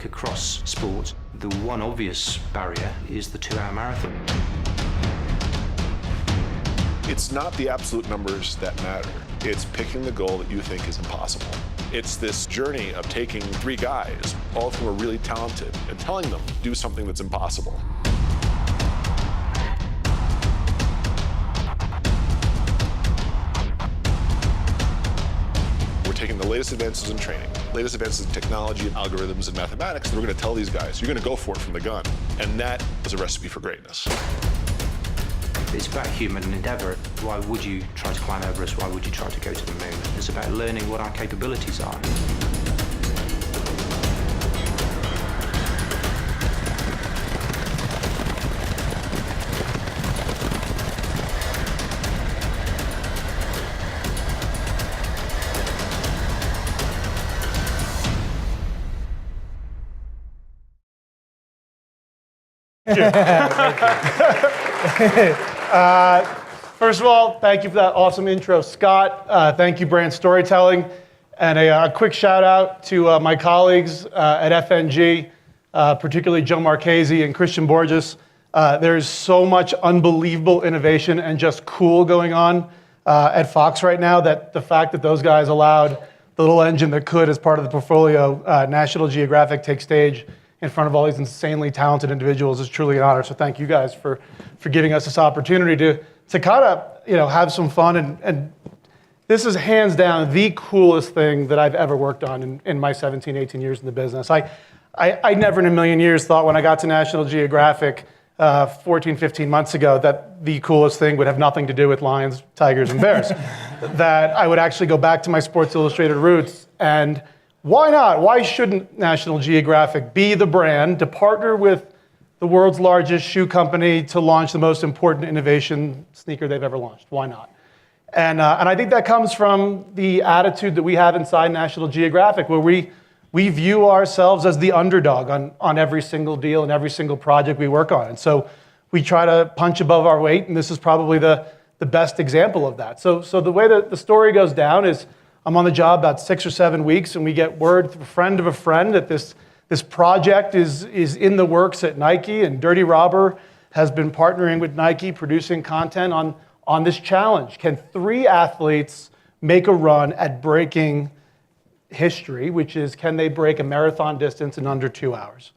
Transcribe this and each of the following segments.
look across sport, the one obvious barrier is the 2-hour marathon. It's not the absolute numbers that matter. It's picking the goal that you think is impossible. It's this journey of taking 3 guys, all of whom are really talented, and telling them, do something that's impossible. We're taking the latest advances in training, latest advances in technology and algorithms and mathematics, and we're going to tell these guys, you're going to go for it from the gun. And that is a recipe for greatness. It's about human endeavour. Why would you try to climb Everest? Why would you try to go to the moon? It's about learning what our capabilities are. First of all, thank you for that awesome intro, Scott. Thank you, Brand Storytelling. And a quick shout out to my colleagues at FNG, particularly Joe Marchese and Christian Borges. There's so much unbelievable innovation and just cool going on at Fox right now that the fact that those guys allowed the little engine that could as part of the portfolio, National Geographic, take stage in front of all these insanely talented individuals is truly an honor. So thank you guys for giving us this opportunity to kind of have some fun. And this is hands down the coolest thing that I've ever worked on in my 17, 18 years in the business. I never in a million years thought when I got to National Geographic 14, 15 months ago that the coolest thing would have nothing to do with lions, tigers, and bears. That I would actually go back to my Sports Illustrated roots. And why not? Why shouldn't National Geographic be the brand to partner with the world's largest shoe company to launch the most important innovation sneaker they've ever launched? Why not? And I think that comes from the attitude that we have inside National Geographic, where we view ourselves as the underdog on every single deal and every single project we work on. And so we try to punch above our weight, and this is probably the best example of that. So the way that the story goes down is I'm on the job about 6 or 7 weeks, and we get word from a friend of a friend that this project is in the works at Nike, and Dirty Robber has been partnering with Nike, producing content on this challenge. Can 3 athletes make a run at breaking history, which is can they break a marathon distance in under 2 hours?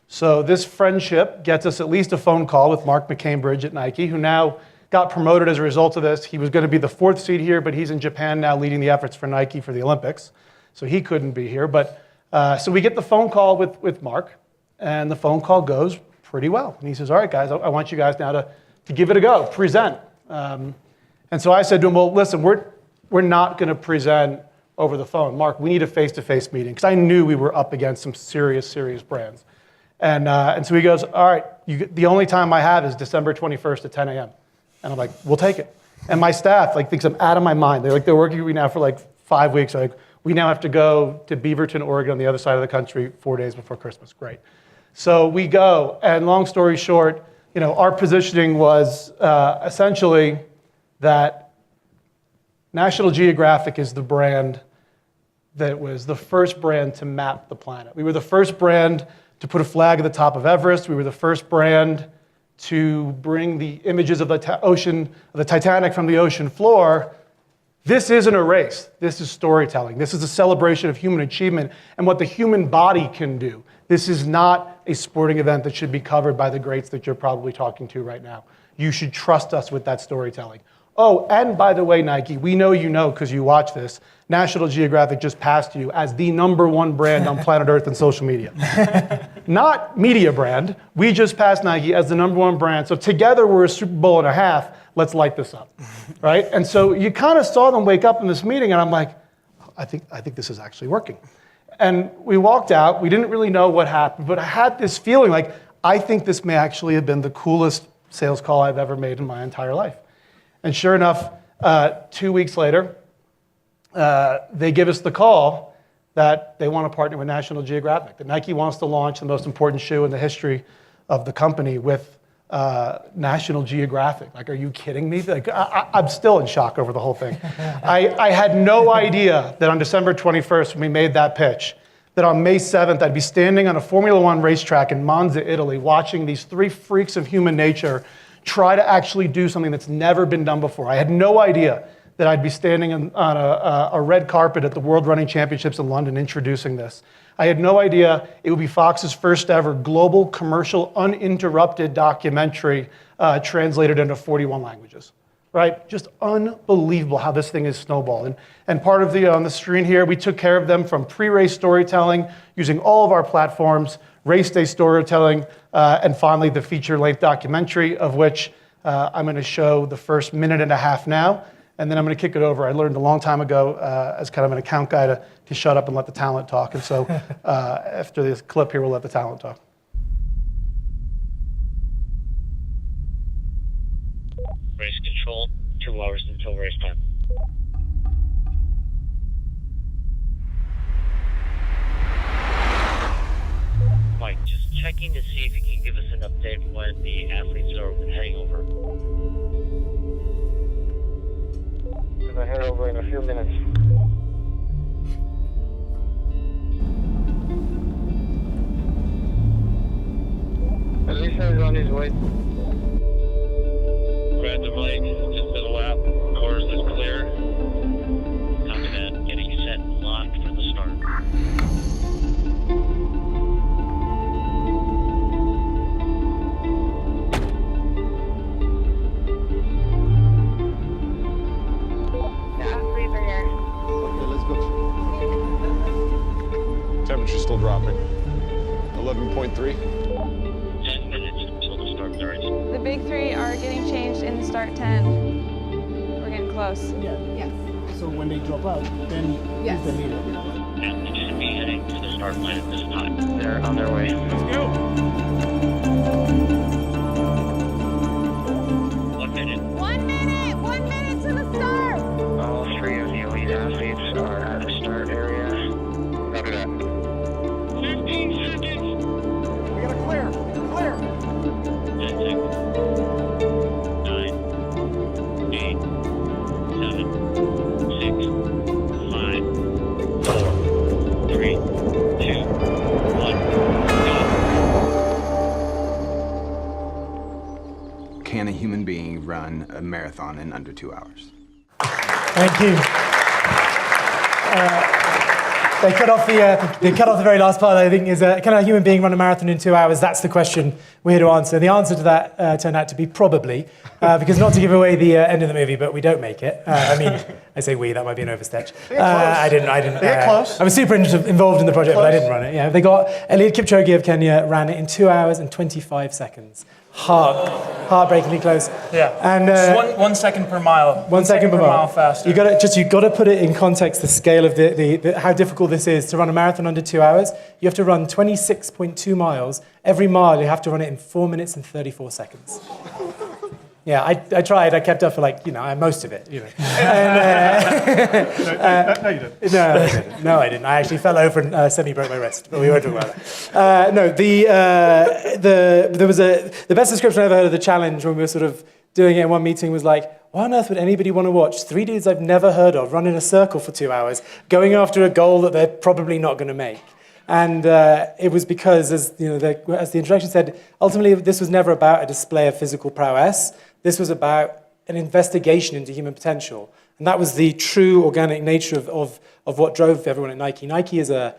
So this friendship gets us at least a phone call with Mark McCambridge at Nike, who now got promoted as a result of this. He was going to be the 4th seed here, but he's in Japan now leading the efforts for Nike for the Olympics. So he couldn't be here. But so we get the phone call with Mark, and the phone call goes pretty well. And he says, all right, guys, I want you guys now to give it a go, present. And so I said to him, well, listen, we're not going to present over the phone. Mark, we need a face-to-face meeting, because I knew we were up against some serious brands. And so he goes, all right, the only time I have is December 21st at 10 a.m. And I'm like, we'll take it. And my staff thinks I'm out of my mind. They're working with me now for 5 weeks. They're like, we now have to go to Beaverton, Oregon, on the other side of the country 4 days before Christmas. Great. So we go, and long story short, our positioning was essentially that National Geographic is the brand that was the first brand to map the planet. We were the first brand to put a flag at the top of Everest. We were the first brand to bring the images of the Titanic from the ocean floor. This isn't a race. This is storytelling. This is a celebration of human achievement and what the human body can do. This is not a sporting event that should be covered by the greats that you're probably talking to right now. You should trust us with that storytelling. Oh, and by the way, Nike, we know you know because you watch this, National Geographic just passed you as the #1 brand on planet Earth in social media. Not media brand. We just passed Nike as the #1 brand. So together we're a Super Bowl and a half. Let's light this up, right? And so you kind of saw them wake up in this meeting, and I'm like, I think this is actually working. And we walked out. We didn't really know what happened, but I had this feeling like, I think this may actually have been the coolest sales call I've ever made in my entire life. And sure enough, 2 weeks later, they give us the call that they want to partner with National Geographic, that Nike wants to launch the most important shoe in the history of the company with National Geographic. Are you kidding me? I'm still in shock over the whole thing. I had no idea that on December 21st, when we made that pitch, that on May 7th, I'd be standing on a Formula One racetrack in Monza, Italy, watching these three freaks of human nature try to actually do something that's never been done before. I had no idea that I'd be standing on a red carpet at the World Running Championships in London introducing this. I had no idea it would be Fox's first ever global commercial uninterrupted documentary translated into 41 languages, right? Just unbelievable how this thing is snowballed. And part of on the screen here, we took care of them from pre-race storytelling using all of our platforms, race day storytelling, and finally the feature-length documentary, of which I'm going to show the first minute and a half now, and then I'm going to kick it over. I learned a long time ago as kind of an account guy to shut up and let the talent talk, and so after this clip here, we'll let the talent talk. Race control, 2 hours until race time. Mike, just checking to see if you can give us an update when the athletes are heading over. We're gonna head over in a few minutes. Alicia is on his way. Grab the right, just did a lap. Course is clear. Copy that. Getting set and locked for the start. Temperature's still dropping. 11.3. 10 minutes until the start of the race. The big three are getting changed in the start 10. We're getting close. Yeah. Yes. So when they drop out, then Yes. who's the leader? And they should be heading to the start line at this time. They're on their way. Let's go. 1 minute. 1 minute! 1 minute to the start! All 3 of the elite athletes are at the start area. Copy that. 15 seconds. We gotta clear. Clear. 10 seconds. 9, 8, 7, 6, 5, 4, 3, 2, 1, go. Can a human being run a marathon in under 2 hours? Thank you. They cut off the very last part. I think is can a human being run a marathon in 2 hours? That's the question we're here to answer. The answer to that turned out to be probably, because not to give away the end of the movie, but we don't make it. I mean, I say we. That might be an overstretch. I didn't. Close. I was super involved in the project, but I didn't run it. Yeah, they got Eliud Kipchoge of Kenya ran it in 2 hours and 25 seconds. Heartbreakingly close. Yeah. And just 1 second per mile. 1 second per mile faster. You got to put it in context. The scale of the how difficult this is to run a marathon under 2 hours. You have to run 26.2 miles. Every mile you have to run it in 4 minutes and 34 seconds. Yeah, I tried. I kept up for most of it. You know. No, you didn't. No, I didn't. I actually fell over and semi-broke my wrist, but we won't talk about that. The best description I ever heard of the challenge when we were sort of doing it in one meeting was like, why on earth would anybody want to watch 3 dudes I've never heard of run in a circle for 2 hours, going after a goal that they're probably not going to make? And it was because, as the introduction said, ultimately this was never about a display of physical prowess. This was about an investigation into human potential. And that was the true organic nature of what drove everyone at Nike. Nike is a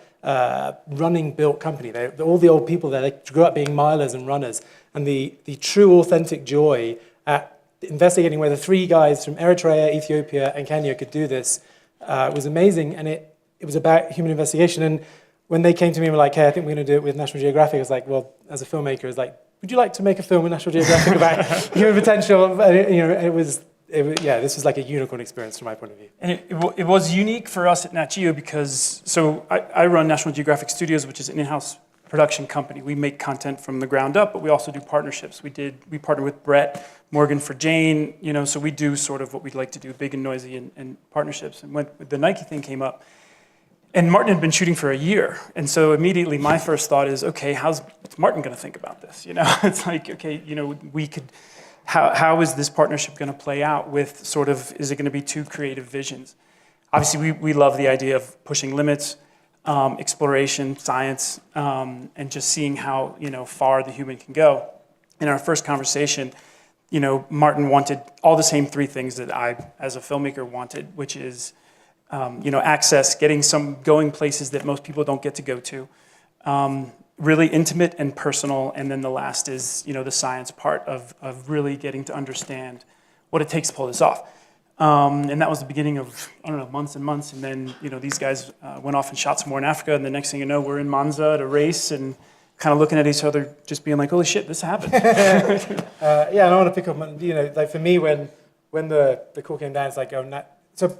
running-built company. All the old people there, they grew up being milers and runners. And the true authentic joy at investigating whether 3 guys from Eritrea, Ethiopia, and Kenya could do this was amazing. And it was about human investigation. And when they came to me and were like, hey, I think we're going to do it with National Geographic, I was like, well, as a filmmaker, I was like, would you like to make a film with National Geographic about human potential? This was like a unicorn experience from my point of view. And it was unique for us at Nat Geo because, I run National Geographic Studios, which is an in-house production company. We make content from the ground up, but we also do partnerships. We partnered with Brett Morgan for Jane, so we do sort of what we'd like to do, big and noisy and partnerships. And when the Nike thing came up, and Martin had been shooting for a year. And so immediately my first thought is, okay, what's Martin going to think about this? It's like, okay, we could, how is this partnership going to play out with is it going to be 2 creative visions? Obviously, we love the idea of pushing limits. exploration, science, and just seeing how far the human can go. In our first conversation, Martin wanted all the same three things that I, as a filmmaker, wanted, which is access, going places that most people don't get to go to, really intimate and personal, and then the last is the science part of really getting to understand what it takes to pull this off. And that was the beginning of, months and months, and then these guys went off and shot some more in Africa, and the next thing you know, we're in Monza at a race, and kind of looking at each other, just being like, holy shit, this happened. And I want to pick up on, like for me, when the call came down, it's like, so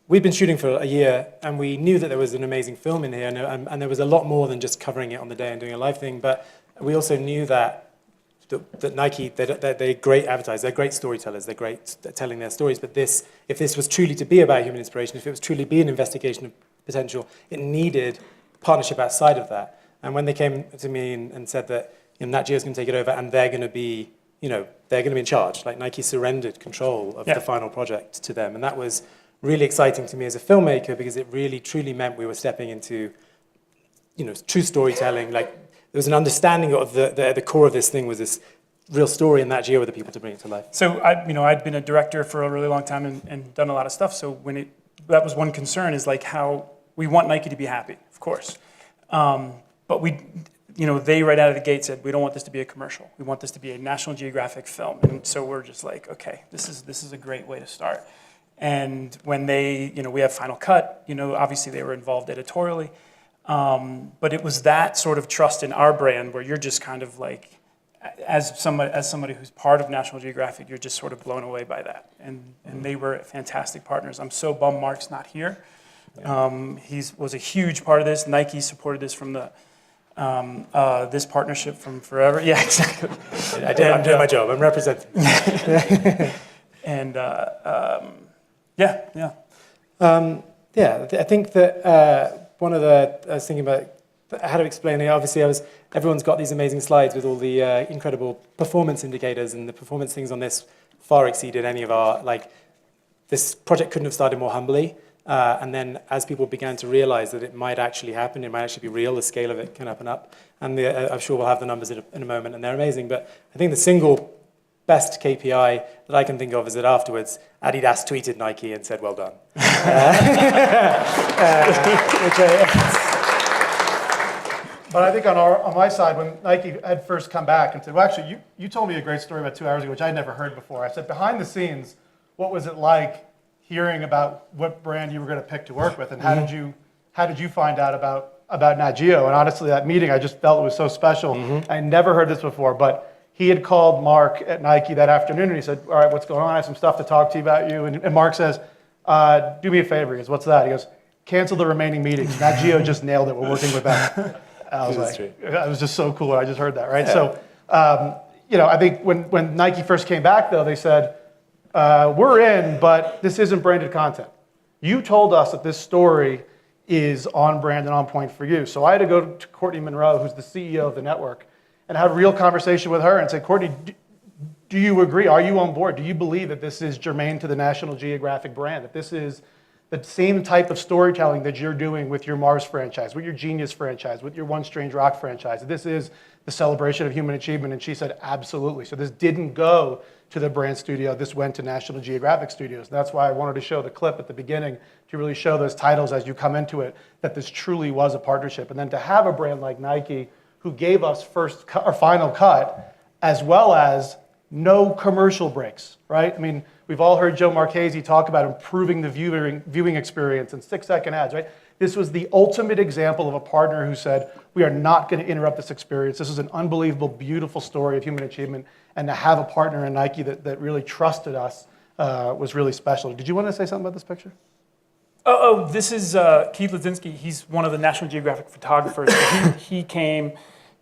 we'd been shooting for a year, and we knew that there was an amazing film in here, and there was a lot more than just covering it on the day and doing a live thing, but we also knew that Nike, they're great advertisers, they're great storytellers, they're great at telling their stories, but if this was truly to be about human inspiration, if it was truly be an investigation of potential, it needed partnership outside of that. And when they came to me and said that Nat Geo's going to take it over and they're going to be, they're going to be in charge, like Nike surrendered control of the final project to them, and that was really exciting to me as a filmmaker because it really truly meant we were stepping into, true storytelling. Like there was an understanding of the core of this thing was this real story, and Nat Geo were the people to bring it to life. So I'd been a director for a really long time and done a lot of stuff. So that was one concern, is like how we want Nike to be happy, of course. But they right out of the gate said, we don't want this to be a commercial. We want this to be a National Geographic film. And so we're just like, okay, this is a great way to start. And when we have Final Cut, obviously they were involved editorially. But it was that sort of trust in our brand where you're just kind of like, as somebody who's part of National Geographic, you're just sort of blown away by that. And they were fantastic partners. I'm so bummed Mark's not here. He was a huge part of this. Nike supported this from this partnership from forever. Yeah, exactly. I'm doing my job. I'm representing. And I think that one of I was thinking about how to explain it. Obviously, everyone's got these amazing slides with all the incredible performance indicators, and the performance things on this far exceeded any of our, this project couldn't have started more humbly. And then as people began to realize that it might actually happen, it might actually be real, the scale of it can up and up. And I'm sure we'll have the numbers in a moment, and they're amazing. But I think the single best KPI that I can think of is that afterwards, Adidas tweeted Nike and said, well done. But I think on my side, when Nike had first come back and said, well, actually, you told me a great story about 2 hours ago, which I'd never heard before. I said, behind the scenes, what was it like hearing about what brand you were going to pick to work with, and how did you find out about Nat Geo? And honestly, that meeting, I just felt it was so special. I never heard this before, but he had called Mark at Nike that afternoon, and he said, all right, what's going on? I have some stuff to talk to you about you. And Mark says, do me a favor. He goes, what's that? He goes, cancel the remaining meetings. Nat Geo just nailed it. We're working with them. I was like, it was just so cool. I just heard that, right? Yeah. So, I think when Nike first came back, though, they said, we're in, but this isn't branded content. You told us that this story is on brand and on point for you. So I had to go to Courtney Monroe, who's the CEO of the network, and have a real conversation with her and say, Courtney, do you agree? Are you on board? Do you believe that this is germane to the National Geographic brand, that this is the same type of storytelling that you're doing with your Mars franchise, with your Genius franchise, with your One Strange Rock franchise? This is the celebration of human achievement. And she said, absolutely. So this didn't go to the brand studio. This went to National Geographic Studios. That's why I wanted to show the clip at the beginning to really show those titles as you come into it, that this truly was a partnership. And then to have a brand like Nike who gave us final cut, as well as no commercial breaks, right? I mean, we've all heard Joe Marchese talk about improving the viewing experience and 6-second ads, right? This was the ultimate example of a partner who said, we are not going to interrupt this experience. This is an unbelievable, beautiful story of human achievement. And to have a partner in Nike that really trusted us was really special. Did you want to say something about this picture? This is Keith Ledzinski. He's one of the National Geographic photographers. He came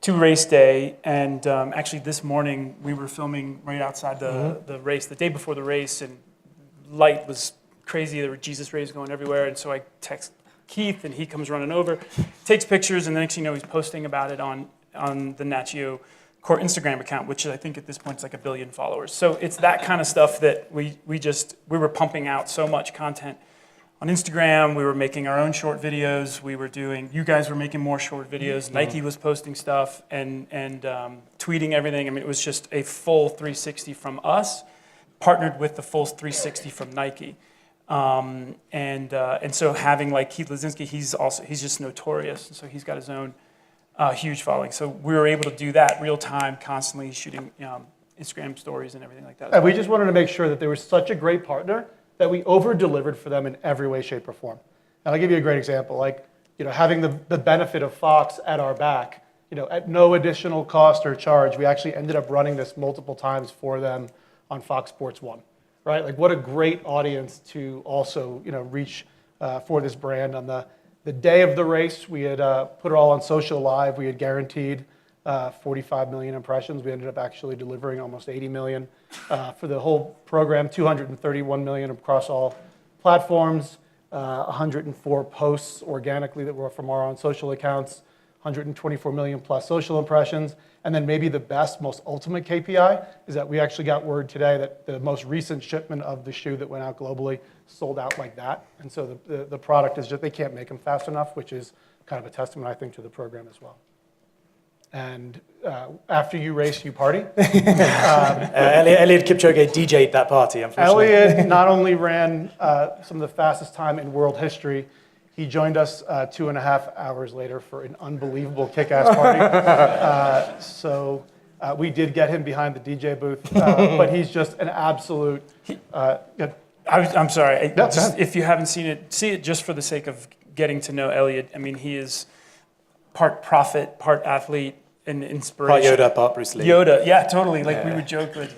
to race day, and actually this morning we were filming right outside the race, the day before the race, and light was crazy. There were Jesus rays going everywhere, and so I text Keith, and he comes running over, takes pictures, and the next thing you know, he's posting about it on the Nat Geo core Instagram account, which I think at this point is like 1 billion followers. So it's that kind of stuff that we were pumping out so much content on Instagram. We were making our own short videos. You guys were making more short videos. Nike was posting stuff and tweeting everything. I mean, it was just a full 360 from us, partnered with the full 360 from Nike. And so having like Keith Lazinski, he's just notorious. And so he's got his own huge following. So we were able to do that real time, constantly shooting Instagram stories and everything like that. And we just wanted to make sure that they were such a great partner that we over-delivered for them in every way, shape, or form. And I'll give you a great example. Like, having the benefit of Fox at our back, at no additional cost or charge, we actually ended up running this multiple times for them on Fox Sports 1, right? Like, what a great audience to also, reach for this brand. On the day of the race, we had put it all on social live. We had guaranteed 45 million impressions. We ended up actually delivering almost 80 million for the whole program, 231 million across all platforms, 104 posts organically that were from our own social accounts, 124 million plus social impressions. And then maybe the best, most ultimate KPI is that we actually got word today that the most recent shipment of the shoe that went out globally sold out like that. And so the product is just, they can't make them fast enough, which is kind of a testament, I think, to the program as well. And after you race, you party. Eliud Kipchoge DJ'd that party, unfortunately. Eliud not only ran some of the fastest time in world history, he joined us 2.5 hours later for an unbelievable kick-ass party. So we did get him behind the DJ booth, but he's just an absolute... I'm sorry. No, if you haven't seen it, see it just for the sake of getting to know Eliud. I mean, he is part prophet, part athlete, and inspiration. Part Yoda, part Bruce Lee. Yoda, yeah, totally. Like, we would joke that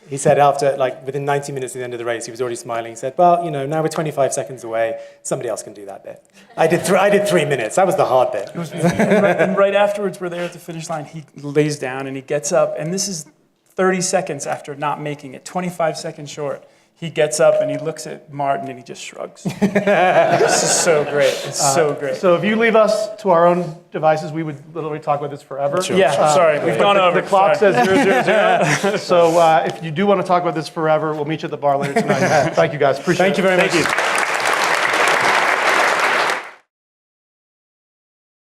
He said after, within 90 minutes at the end of the race, he was already smiling. He said, well, now we're 25 seconds away. Somebody else can do that bit. I did 3 minutes. That was the hard bit. And right afterwards, we're there at the finish line. He lays down and he gets up. And this is 30 seconds after not making it, 25 seconds short. He gets up and he looks at Martin and he just shrugs. This is so great. It's so great. So if you leave us to our own devices, we would literally talk about this forever. Sure. Yeah, sorry. We've gone over. The clock says 000. So if you do want to talk about this forever, we'll meet you at the bar later tonight. Thank you, guys. Appreciate it. Thank you very much.